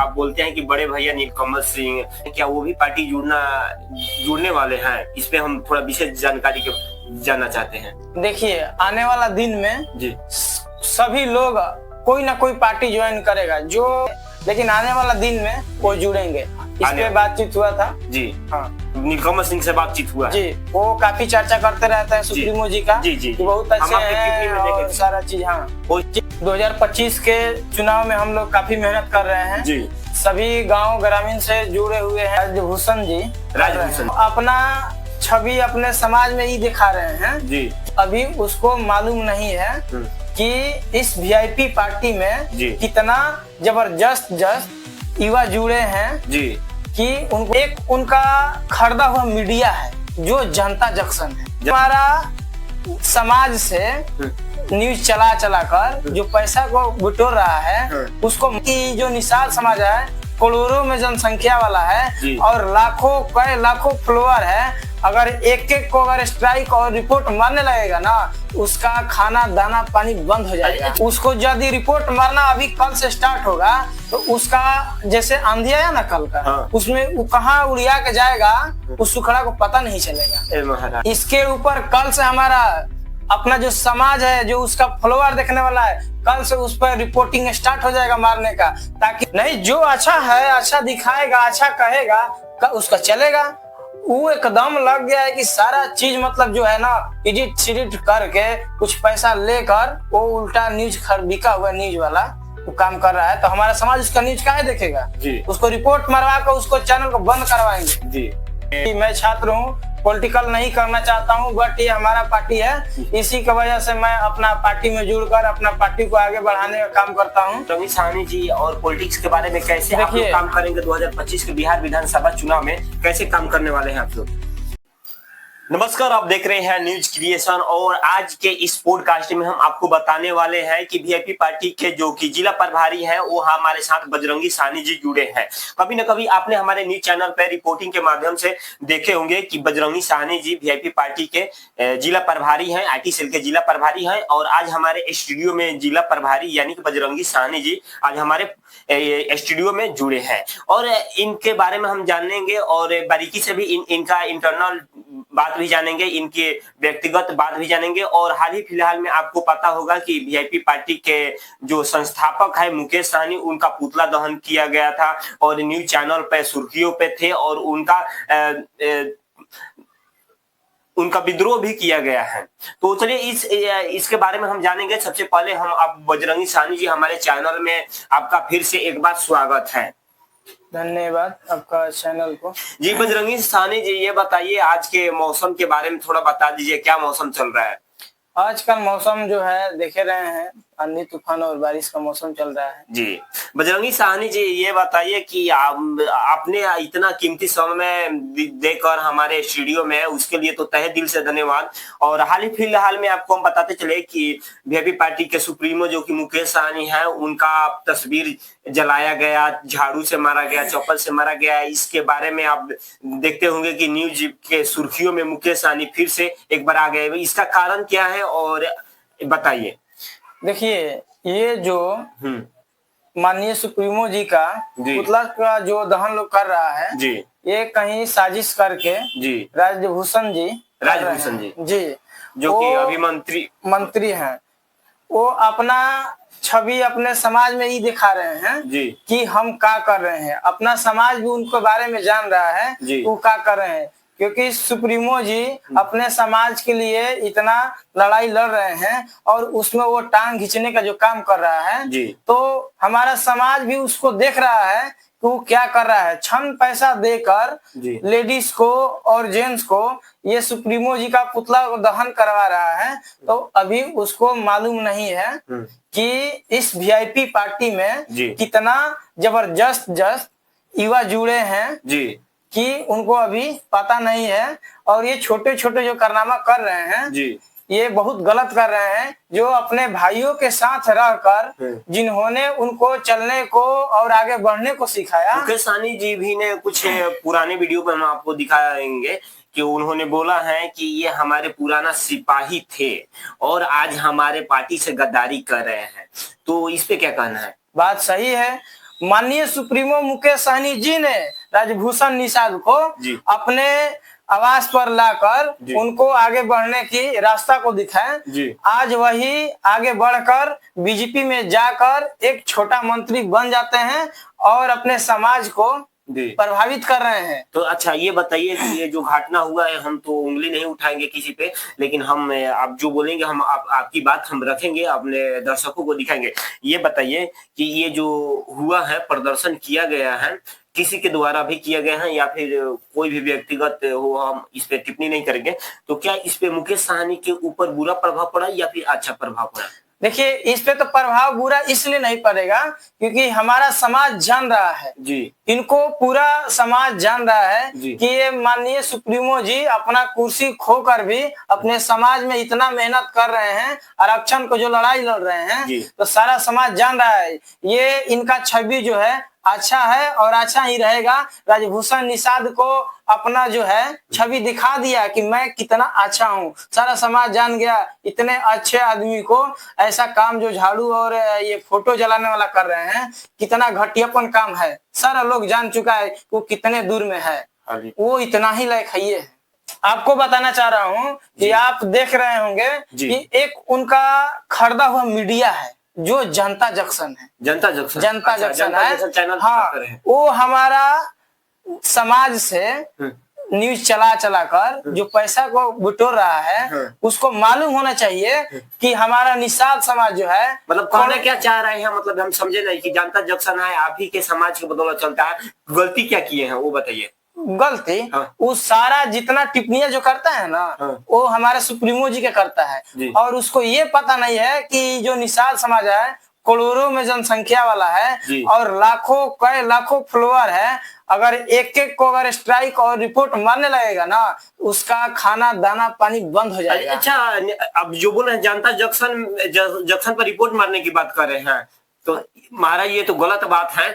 आप बोलते हैं कि बड़े भैया नीलकमल सिंह, क्या वो भी पार्टी जुड़ने वाले हैं? इस पे हम थोड़ा विशेष जानकारी जानना चाहते हैं। देखिए, आने वाला दिन में जी सभी लोग कोई ना कोई पार्टी ज्वाइन करेगा, लेकिन आने वाला दिन में वो जुड़ेंगे। इस पे बातचीत हुआ था जी। हाँ, नीलकमल सिंह से बातचीत हुआ जी। वो काफी चर्चा करते रहते हैं सुप्रीमो जी का जी, बहुत अच्छे हैं और सारा चीज। हाँ, 2025 के चुनाव में हम लोग काफी मेहनत कर रहे हैं जी। सभी गांव ग्रामीण से जुड़े हुए हैं। राजभूषण जी अपना छवि अपने समाज में ही दिखा रहे हैं जी। अभी उसको मालूम नहीं है कि इस वीआईपी पार्टी में कितना जबरदस्त युवा जुड़े हैं जी, कि उनका खरीदा हुआ मीडिया है जो जनता जंक्शन है। हमारा समाज से न्यूज चला कर जो पैसा को बटोर रहा है उसको, कि जो निषाद समाज है करोड़ों में जनसंख्या वाला है और लाखों फ्लोअर है। अगर एक को अगर स्ट्राइक और रिपोर्ट मारने लगेगा ना, उसका खाना दाना पानी बंद हो जाएगा। उसको यदि रिपोर्ट मारना अभी कल से स्टार्ट होगा तो उसका जैसे आंधी आया ना कल का, उसमें वो कहाँ उड़िया के जाएगा उस सुखड़ा को पता नहीं चलेगा। इसके ऊपर कल से हमारा अपना जो समाज है, जो उसका फॉलोअर देखने वाला है, कल से उस पर रिपोर्टिंग स्टार्ट हो जाएगा मारने का, ताकि नहीं जो अच्छा है अच्छा दिखाएगा अच्छा कहेगा उसका चलेगा। वो एकदम लग गया है कि सारा चीज मतलब जो है ना एडिट करके कुछ पैसा लेकर वो उल्टा न्यूज बिका हुआ न्यूज वाला वो काम कर रहा है। तो हमारा समाज उसका न्यूज काहे देखेगा जी। उसको रिपोर्ट मरवा कर उसको चैनल को बंद करवाएंगे जी। मैं छात्र हूँ, पॉलिटिकल नहीं करना चाहता हूँ, बट ये हमारा पार्टी है, इसी की वजह से मैं अपना पार्टी में जुड़कर अपना पार्टी को आगे बढ़ाने का काम करता हूँ। रवि साहनी जी, और पॉलिटिक्स के बारे में कैसे आप लोग काम करेंगे 2025 के बिहार विधानसभा चुनाव में, कैसे काम करने वाले हैं आप लोग? नमस्कार, आप देख रहे हैं न्यूज क्रिएशन और आज के इस पॉडकास्ट में हम आपको बताने वाले हैं कि वीआईपी पार्टी के जो कि जिला प्रभारी हैं वो हमारे साथ बजरंगी साहनी जी जुड़े हैं। कभी न कभी आपने हमारे न्यूज चैनल पर रिपोर्टिंग के माध्यम से देखे होंगे कि बजरंगी साहनी जी वीआईपी पार्टी के जिला प्रभारी हैं, आईटी सेल के जिला प्रभारी हैं और आज हमारे स्टूडियो में जिला प्रभारी यानी कि बजरंगी साहनी जी आज हमारे स्टूडियो में जुड़े हैं और इनके बारे में हम जानेंगे और बारीकी से भी इनका इंटरनल बात भी जानेंगे, इनके व्यक्तिगत बात भी जानेंगे। और हाल ही फिलहाल में आपको पता होगा कि वीआईपी पार्टी के जो संस्थापक है मुकेश सहनी, उनका पुतला दहन किया गया था और न्यूज चैनल पे सुर्खियों पे थे और उनका विद्रोह भी किया गया है। तो चलिए इसके बारे में हम जानेंगे। सबसे पहले हम आप बजरंगी साहनी जी, हमारे चैनल में आपका फिर से एक बार स्वागत है। धन्यवाद आपका चैनल को जी। बजरंगी साहनी जी, ये बताइए आज के मौसम के बारे में थोड़ा बता दीजिए, क्या मौसम चल रहा है? आजकल मौसम जो है देखे रहे हैं, आंधी तूफान और बारिश का मौसम चल रहा है जी। बजरंगी साहनी जी, ये बताइए कि आपने इतना कीमती समय देकर हमारे स्टूडियो में, उसके लिए तो तहे दिल से धन्यवाद। और हाल ही फिलहाल में आपको हम बताते चले कि वीआईपी पार्टी के सुप्रीमो जो कि मुकेश सहनी है, उनका तस्वीर जलाया गया, झाड़ू से मारा गया, चप्पल से मारा गया। इसके बारे में आप देखते होंगे कि न्यूज के सुर्खियों में मुकेश सहनी फिर से एक बार आ गए। इसका कारण क्या है और बताइए। देखिए, ये जो माननीय सुप्रीमो जी का पुतला का जो दहन लोग कर रहा है जी, ये कहीं साजिश करके जी राजभूषण जी जी जो कि अभी मंत्री हैं, वो अपना छवि अपने समाज में ही दिखा रहे हैं जी, कि हम क्या कर रहे हैं। अपना समाज भी उनके बारे में जान रहा है वो क्या कर रहे हैं, क्योंकि सुप्रीमो जी अपने समाज के लिए इतना लड़ाई लड़ रहे हैं और उसमें वो टांग खींचने का जो काम कर रहा है जी, तो हमारा समाज भी उसको देख रहा है कि वो क्या कर रहा है। क्षण पैसा देकर लेडीज को और जेंट्स को ये सुप्रीमो जी का पुतला दहन करवा रहा है। तो अभी उसको मालूम नहीं है कि इस वीआईपी पार्टी में कितना जबरदस्त युवा जुड़े हैं जी, कि उनको अभी पता नहीं है। और ये छोटे छोटे जो कारनामा कर रहे हैं जी, ये बहुत गलत कर रहे हैं। जो अपने भाइयों के साथ रहकर जिन्होंने उनको चलने को और आगे बढ़ने को सिखाया। मुकेश सहनी जी भी ने कुछ पुराने वीडियो में हम आपको दिखाएंगे कि उन्होंने बोला है कि ये हमारे पुराना सिपाही थे और आज हमारे पार्टी से गद्दारी कर रहे हैं। तो इस पे क्या कहना है? बात सही है। माननीय सुप्रीमो मुकेश सहनी जी ने राजभूषण निषाद को अपने आवास पर लाकर उनको आगे बढ़ने की रास्ता को दिखाए। आज वही आगे बढ़कर बीजेपी में जाकर एक छोटा मंत्री बन जाते हैं और अपने समाज को प्रभावित कर रहे हैं। तो अच्छा ये बताइए कि ये जो घटना हुआ है, हम तो उंगली नहीं उठाएंगे किसी पे, लेकिन हम आप जो बोलेंगे हम आपकी बात हम रखेंगे, अपने दर्शकों को दिखाएंगे। ये बताइए कि ये जो हुआ है, प्रदर्शन किया गया है, किसी के द्वारा भी किया गया है या फिर कोई भी व्यक्तिगत हो, हम इस पे टिप्पणी नहीं करेंगे। तो क्या इस पे मुकेश सहनी के ऊपर बुरा प्रभाव पड़ा या फिर अच्छा प्रभाव पड़ा? देखिए, इस पे तो प्रभाव बुरा इसलिए नहीं पड़ेगा क्योंकि हमारा समाज जान रहा है जी, इनको पूरा समाज जान रहा है कि ये माननीय सुप्रीमो जी अपना कुर्सी खोकर भी अपने समाज में इतना मेहनत कर रहे हैं, आरक्षण को जो लड़ाई लड़ रहे हैं, तो सारा समाज जान रहा है ये इनका छवि जो है अच्छा है और अच्छा ही रहेगा। राजभूषण निषाद को अपना जो है छवि दिखा दिया कि मैं कितना अच्छा हूँ, सारा समाज जान गया। इतने अच्छे आदमी को ऐसा काम जो झाड़ू और ये फोटो जलाने वाला कर रहे हैं, कितना घटियापन काम है, सारा लोग जान चुका है वो कितने दूर में है, वो इतना ही लायक है। ये आपको बताना चाह रहा हूँ कि आप देख रहे होंगे कि एक उनका खरीदा हुआ मीडिया है जो जनता जंक्शन है। जनता जंक्शन है, हाँ, वो हमारा समाज से न्यूज चला कर जो पैसा को बटोर रहा है, उसको मालूम होना चाहिए कि हमारा निषाद समाज जो है, मतलब कहना क्या चाह रहे हैं, मतलब हम समझे नहीं कि जनता जंक्शन है आप ही के समाज के बदौलत चलता है। गलती क्या किए हैं वो बताइए। गलती वो सारा जितना टिप्पणियां जो करता है ना, वो हमारे सुप्रीमो जी के करता है और उसको ये पता नहीं है कि जो निषाद समाज है करोड़ों में जनसंख्या वाला है और लाखों कई लाखों फॉलोअर है। अगर एक एक को अगर स्ट्राइक और रिपोर्ट मारने लगेगा ना, उसका खाना दाना पानी बंद हो जाएगा। अच्छा, अब जो बोल रहे हैं जनता जंक्शन पर रिपोर्ट मारने की बात कर रहे हैं, तो महाराज ये तो गलत बात है।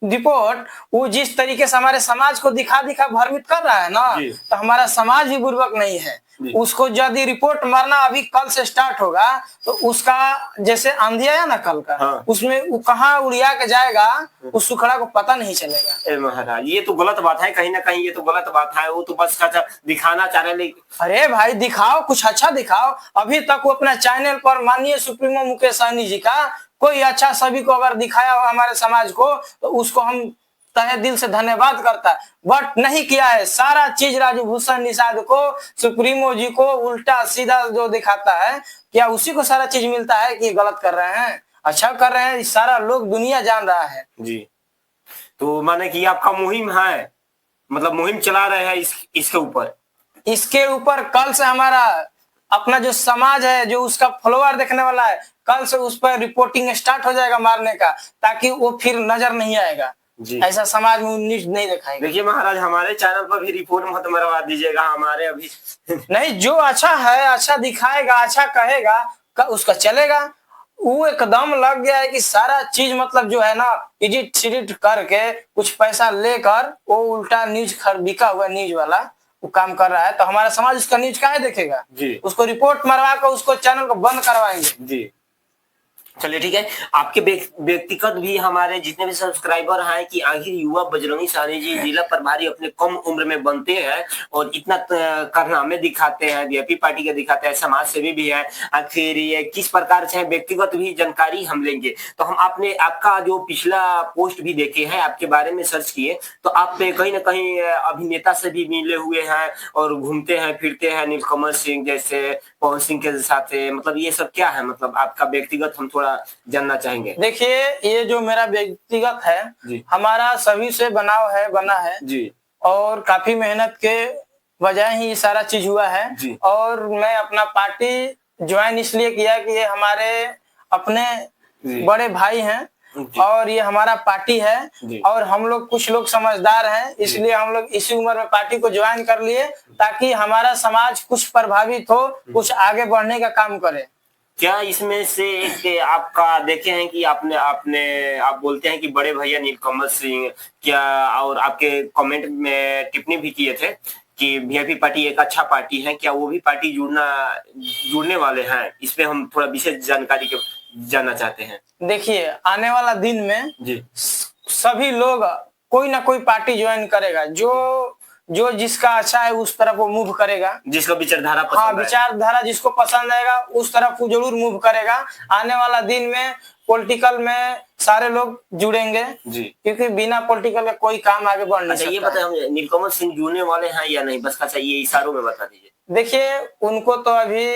रिपोर्ट वो जिस तरीके से हमारे समाज को दिखा भ्रमित कर रहा है ना, तो हमारा समाज भी बुर्बक नहीं है। उसको यदि रिपोर्ट मारना अभी कल से स्टार्ट होगा तो उसका जैसे आंधी आया ना कल का, उसमें वो कहाँ उड़िया के जाएगा उस सुखड़ा को पता नहीं चलेगा। महाराज ये तो गलत बात है, कहीं ना कहीं ये तो गलत बात है। वो तो बस दिखाना चाह रहे हैं। अरे भाई दिखाओ, कुछ अच्छा दिखाओ। अभी तक वो अपना चैनल पर माननीय सुप्रीमो मुकेश सहनी जी का कोई अच्छा सभी को अगर दिखाया हो हमारे समाज को, तो उसको हम तहे दिल से धन्यवाद करता है, बट नहीं किया है। सारा चीज राजभूषण निषाद को, सुप्रीमो जी को उल्टा सीधा जो दिखाता है, क्या उसी को सारा चीज मिलता है कि गलत कर रहे हैं, अच्छा कर रहे हैं, सारा लोग दुनिया जान रहा है जी। तो माने कि आपका मुहिम है, मतलब मुहिम चला रहे हैं इसके ऊपर कल से हमारा अपना जो समाज है, जो उसका फॉलोअर देखने वाला है, कल से उस पर रिपोर्टिंग स्टार्ट हो जाएगा मारने का, ताकि वो फिर नजर नहीं आएगा। ऐसा समाज में न्यूज नहीं दिखाएगा। देखिए महाराज, हमारे चैनल पर भी रिपोर्ट मत मरवा दीजिएगा। हमारे अभी नहीं, जो अच्छा है, अच्छा दिखाएगा, अच्छा कहेगा, उसका चलेगा। वो एकदम लग गया है कि सारा चीज मतलब जो है ना, एडिट शिडिट करके कुछ पैसा लेकर वो उल्टा न्यूज बिका हुआ न्यूज वाला वो काम कर रहा है। तो हमारा समाज उसका न्यूज काहे देखेगा? उसको रिपोर्ट मरवा कर उसको चैनल को बंद करवाएंगे जी। चलिए ठीक है, आपके व्यक्तिगत भी हमारे जितने भी सब्सक्राइबर हैं कि आखिर युवा बजरंगी सहनी जी जिला प्रभारी अपने कम उम्र में बनते हैं और इतना कारनामे दिखाते हैं, वीआईपी पार्टी के दिखाते हैं, समाज सेवी भी है, आखिर ये किस प्रकार से है, व्यक्तिगत भी जानकारी हम लेंगे। तो हम आपका जो पिछला पोस्ट भी देखे हैं, आपके बारे में सर्च किए, तो आप कहीं ना कहीं अभिनेता से भी मिले हुए हैं और घूमते हैं फिरते हैं, नीलकमल सिंह जैसे, पवन सिंह के साथ, मतलब ये सब क्या है, मतलब आपका व्यक्तिगत हम जानना चाहेंगे। देखिए, ये जो मेरा व्यक्तिगत है, हमारा सभी से बना है जी, और काफी मेहनत के वजह ही ये सारा चीज हुआ है जी। और मैं अपना पार्टी ज्वाइन इसलिए किया कि ये हमारे अपने बड़े भाई हैं और ये हमारा पार्टी है और हम लोग कुछ लोग समझदार हैं, इसलिए हम लोग इसी उम्र में पार्टी को ज्वाइन कर लिए ताकि हमारा समाज कुछ प्रभावित हो, कुछ आगे बढ़ने का काम करे। क्या इसमें से एक आपका देखे हैं कि आप बोलते हैं कि बड़े भैया नीलकमल सिंह क्या, और आपके कमेंट में टिप्पणी भी किए थे कि वीआईपी पार्टी एक अच्छा पार्टी है, क्या वो भी पार्टी जुड़ने वाले हैं? इस पे हम थोड़ा विशेष जानकारी जानना चाहते हैं। देखिए, आने वाला दिन में जी सभी लोग कोई ना कोई पार्टी ज्वाइन करेगा, जो जिसका अच्छा है उस तरफ वो मूव करेगा, जिसको विचारधारा पसंद हाँ विचारधारा जिसको पसंद आएगा उस तरफ वो जरूर मूव करेगा। आने वाला दिन में पॉलिटिकल में सारे लोग जुड़ेंगे जी, क्योंकि बिना पॉलिटिकल का कोई काम आगे बढ़ नहीं सकता। ये बताएं, हम नीलकमल सिंह जुड़ने वाले हैं या नहीं, बस अच्छा ये इशारों में बता दीजिए। देखिए उनको तो अभी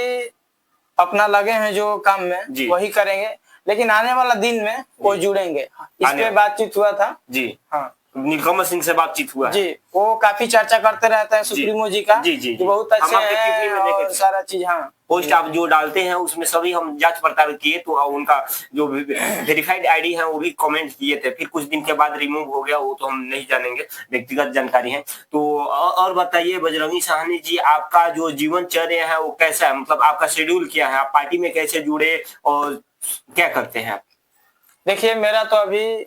अपना लगे हैं जो काम में वही करेंगे, लेकिन आने वाला दिन में वो जुड़ेंगे, इस पे बातचीत हुआ था जी। हाँ, नीलकमल सिंह से बातचीत हुआ जी, वो काफी चर्चा करते रहते हैं सुप्रीमो जी का जी, जी, जी। बहुत अच्छे हैं और सारा चीज हाँ पोस्ट आप जो डालते हैं उसमें सभी हम जांच पड़ताल किए तो उनका जो वेरीफाइड आईडी है वो भी कमेंट किए थे, फिर कुछ दिन के बाद रिमूव हो गया, वो तो हम नहीं जानेंगे, व्यक्तिगत जानकारी है। तो और बताइए बजरंगी साहनी जी, आपका जो जीवनचर्या है वो कैसा है, मतलब आपका शेड्यूल क्या है, आप पार्टी में कैसे जुड़े और क्या करते हैं आप? देखिए मेरा तो अभी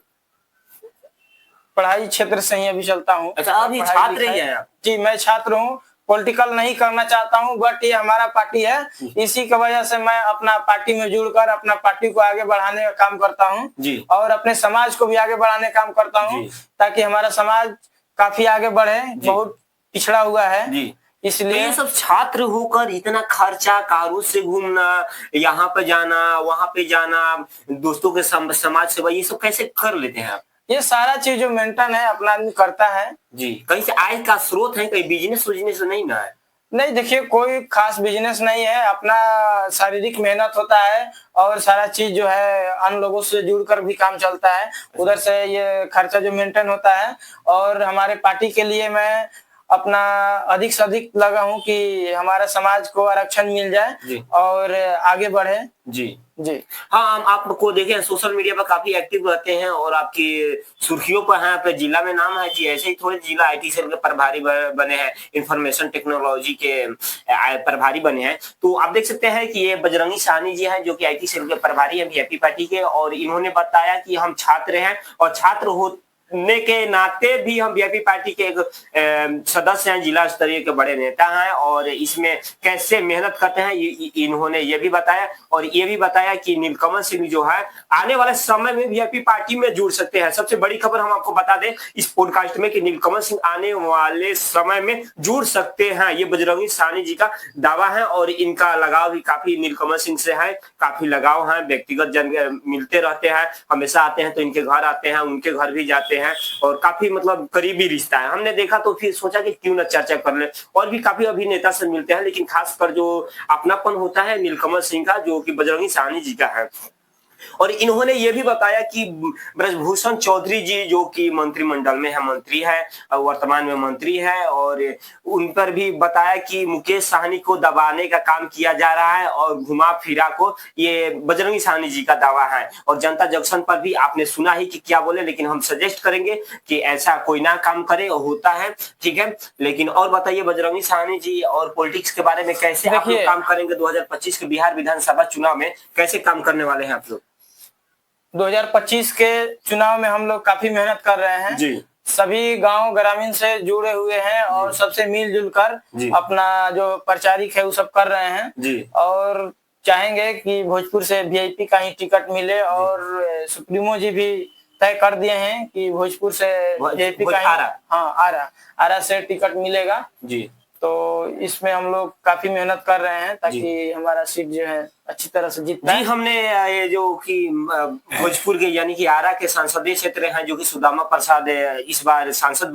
पढ़ाई क्षेत्र से ही अभी चलता हूँ। अच्छा, अभी छात्र ही हैं आप? जी मैं छात्र हूँ, पॉलिटिकल नहीं करना चाहता हूँ, बट ये हमारा पार्टी है, इसी की वजह से मैं अपना पार्टी में जुड़कर अपना पार्टी को आगे बढ़ाने का काम करता हूँ और अपने समाज को भी आगे बढ़ाने का काम करता हूँ, ताकि हमारा समाज काफी आगे बढ़े, बहुत पिछड़ा हुआ है। इसलिए ये सब छात्र होकर इतना खर्चा, कारों से घूमना, यहाँ पे जाना वहां पे जाना, दोस्तों के समाज सेवा, ये सब कैसे कर लेते हैं आप? ये सारा चीज जो मेंटेन है अपना आदमी करता है जी। कहीं से आय का स्रोत है, कहीं बिजनेस नहीं ना है? नहीं, देखिए कोई खास बिजनेस नहीं है, अपना शारीरिक मेहनत होता है और सारा चीज जो है अन्य लोगों से जुड़कर भी काम चलता है, उधर से ये खर्चा जो मेंटेन होता है। और हमारे पार्टी के लिए मैं अपना अधिक से अधिक लगा हूँ कि हमारे समाज को आरक्षण मिल जाए और आगे बढ़े। जी जी हाँ, हम आपको देखें सोशल मीडिया पर काफी एक्टिव रहते हैं और आपकी सुर्खियों पर हैं, आपके जिला में नाम है जी, ऐसे ही थोड़े जिला आईटी सेल के प्रभारी बने हैं, इंफॉर्मेशन टेक्नोलॉजी के प्रभारी बने हैं। तो आप देख सकते हैं कि ये बजरंगी साहनी जी हैं जो कि आईटी सेल के प्रभारी हैं बीजेपी पार्टी के, और इन्होंने बताया कि हम छात्र हैं और छात्र होने के नाते भी हम बीजेपी पार्टी के एक सदस्य हैं, जिला स्तरीय के बड़े नेता हैं, और इसमें कैसे मेहनत करते हैं इन्होंने ये भी बताया। और ये भी बताया कि नीलकमल सिंह जो है आने वाले समय में बीजेपी पार्टी में जुड़ सकते हैं। सबसे बड़ी खबर हम आपको बता दें इस पॉडकास्ट में कि नीलकमल सिंह आने वाले समय में जुड़ सकते हैं, ये बजरंगी साहनी जी का दावा है। और इनका लगाव भी काफी नीलकमल सिंह से है, काफी लगाव है, व्यक्तिगत जन मिलते रहते हैं, हमेशा आते हैं तो इनके घर आते हैं, उनके घर भी जाते हैं और काफी मतलब करीबी रिश्ता है। हमने देखा तो फिर सोचा कि क्यों ना चर्चा कर ले, और भी काफी अभिनेता से मिलते हैं, लेकिन खासकर जो अपनापन होता है नीलकमल सिंह का जो कि बजरंगी साहनी जी का है। और इन्होंने ये भी बताया कि ब्रजभूषण चौधरी जी जो कि मंत्रिमंडल में है, मंत्री है, वर्तमान में मंत्री है, और उन पर भी बताया कि मुकेश साहनी को दबाने का काम किया जा रहा है और घुमा फिरा को ये बजरंगी साहनी जी का दावा है। और जनता जंक्शन पर भी आपने सुना ही कि क्या बोले, लेकिन हम सजेस्ट करेंगे कि ऐसा कोई ना काम करे, होता है ठीक है। लेकिन और बताइए बजरंगी साहनी जी, और पॉलिटिक्स के बारे में कैसे आप लोग काम करेंगे 2025 के बिहार विधानसभा चुनाव में, कैसे काम करने वाले हैं आप लोग? 2025 के चुनाव में हम लोग काफी मेहनत कर रहे हैं जी। सभी गांव ग्रामीण से जुड़े हुए हैं और सबसे मिलजुल कर अपना जो प्रचारिक है वो सब कर रहे हैं जी। और चाहेंगे कि भोजपुर से वीआईपी का ही टिकट मिले, और सुप्रीमो जी भी तय कर दिए हैं कि भोजपुर से वीआईपी का ही आरा से टिकट मिलेगा जी। तो इसमें हम लोग काफी मेहनत कर रहे हैं ताकि हमारा सीट जो है अच्छी तरह से जीत पाए। हमने ये जो कि भोजपुर के यानी कि आरा के संसदीय क्षेत्र हैं जो कि सुदामा प्रसाद इस बार सांसद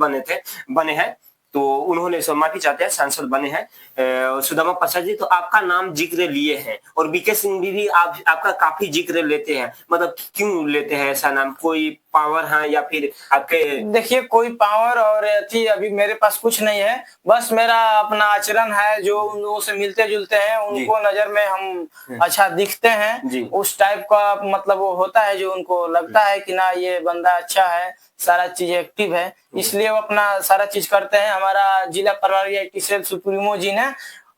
बने हैं, तो उन्होंने माफी चाहते हैं, सांसद बने हैं सुदामा प्रसाद जी, तो आपका नाम जिक्र लिए हैं, और बीके सिंह भी आपका काफी जिक्र लेते हैं, मतलब क्यों लेते हैं ऐसा नाम? कोई पावर है या फिर आपके? देखिए कोई पावर और अभी मेरे पास कुछ नहीं है, बस मेरा अपना आचरण है, जो उन लोगों से मिलते जुलते हैं उनको नजर में हम अच्छा दिखते हैं, उस टाइप का मतलब वो होता है जो उनको लगता है कि ना ये बंदा अच्छा है, सारा चीज एक्टिव है, इसलिए वो अपना सारा चीज करते हैं। हमारा जिला प्रभारी आईटी सेल सुप्रीमो जी ने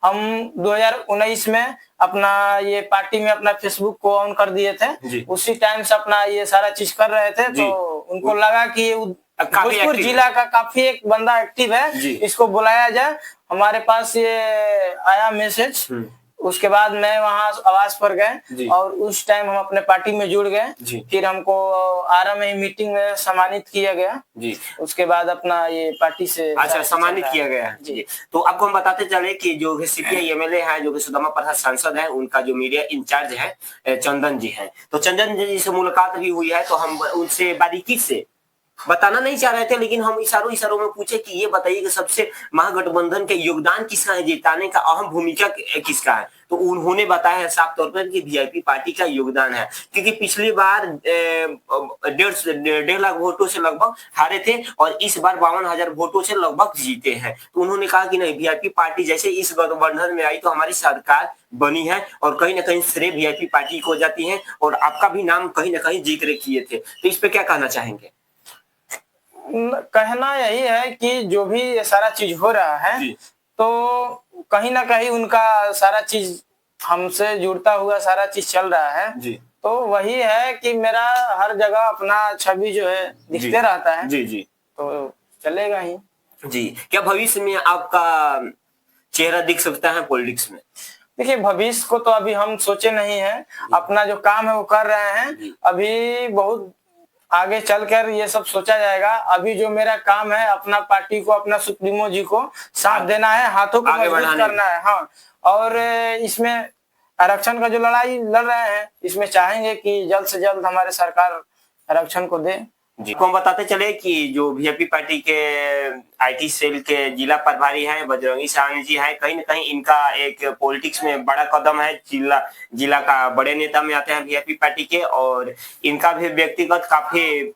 हम 2019 में अपना ये पार्टी में अपना फेसबुक को ऑन कर दिए थे, उसी टाइम से अपना ये सारा चीज कर रहे थे, तो उनको लगा कि ये भोजपुर जिला का काफी एक बंदा एक्टिव है, इसको बुलाया जाए। हमारे पास ये आया मैसेज उसके बाद मैं वहाँ आवास पर गए और उस टाइम हम अपने पार्टी में जुड़ गए। फिर हमको आरा में मीटिंग में सम्मानित किया गया जी। उसके बाद अपना ये पार्टी से अच्छा सम्मानित किया गया जी। तो आपको हम बताते चले कि जो सीपीआई एमएलए है, जो कि सुदामा प्रसाद सांसद है, उनका जो मीडिया इंचार्ज है चंदन जी है, तो चंदन जी से मुलाकात भी हुई है। तो हम उनसे बारीकी से बताना नहीं चाह रहे थे, लेकिन हम इशारों में पूछे कि ये बताइए कि सबसे महागठबंधन के योगदान किसका है, जिताने का अहम भूमिका किसका है। तो उन्होंने बताया है साफ तौर पर कि वीआईपी पार्टी का योगदान है, क्योंकि पिछली बार 1.5 लाख वोटों से लगभग हारे थे और इस बार 52,000 वोटों से लगभग जीते हैं। तो उन्होंने कहा कि नहीं, वीआईपी पार्टी जैसे इस गठबंधन में आई तो हमारी सरकार बनी है और कहीं ना कहीं श्रेय वीआईपी पार्टी को जाती है, और आपका भी नाम कहीं ना कहीं जिक्र किए थे। तो इस पे क्या कहना चाहेंगे? कहना यही है कि जो भी ये सारा चीज हो रहा है तो कहीं ना कहीं उनका सारा चीज हमसे जुड़ता हुआ सारा चीज चल रहा है जी। तो वही है कि मेरा हर जगह अपना छवि जो है दिखते रहता है जी जी, तो चलेगा ही जी। क्या भविष्य में आपका चेहरा दिख सकता है पॉलिटिक्स में? देखिए, भविष्य को तो अभी हम सोचे नहीं है, अपना जो काम है वो कर रहे हैं। अभी बहुत आगे चलकर ये सब सोचा जाएगा। अभी जो मेरा काम है, अपना पार्टी को, अपना सुप्रीमो जी को साथ देना है, हाथों को मजबूत करना है। हाँ, और इसमें आरक्षण का जो लड़ाई लड़ रहे हैं, इसमें चाहेंगे कि जल्द से जल्द हमारे सरकार आरक्षण को दे जी। को हम बताते चले कि जो वीआईपी पार्टी के आईटी सेल के जिला प्रभारी हैं बजरंगी साहनी जी हैं, कहीं ना कहीं इनका एक पॉलिटिक्स में बड़ा कदम है। जिला का बड़े नेता में आते हैं वीआईपी पार्टी के, और इनका भी व्यक्तिगत काफी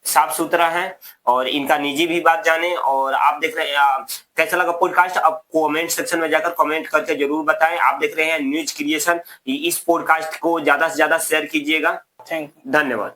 साफ सुथरा है और इनका निजी भी बात जाने। और आप देख रहे हैं कैसा लगा पॉडकास्ट, आप कमेंट सेक्शन में जाकर कमेंट करके जरूर बताएं। आप देख रहे हैं न्यूज क्रिएशन, इस पॉडकास्ट को ज्यादा से ज्यादा शेयर कीजिएगा। थैंक यू, धन्यवाद।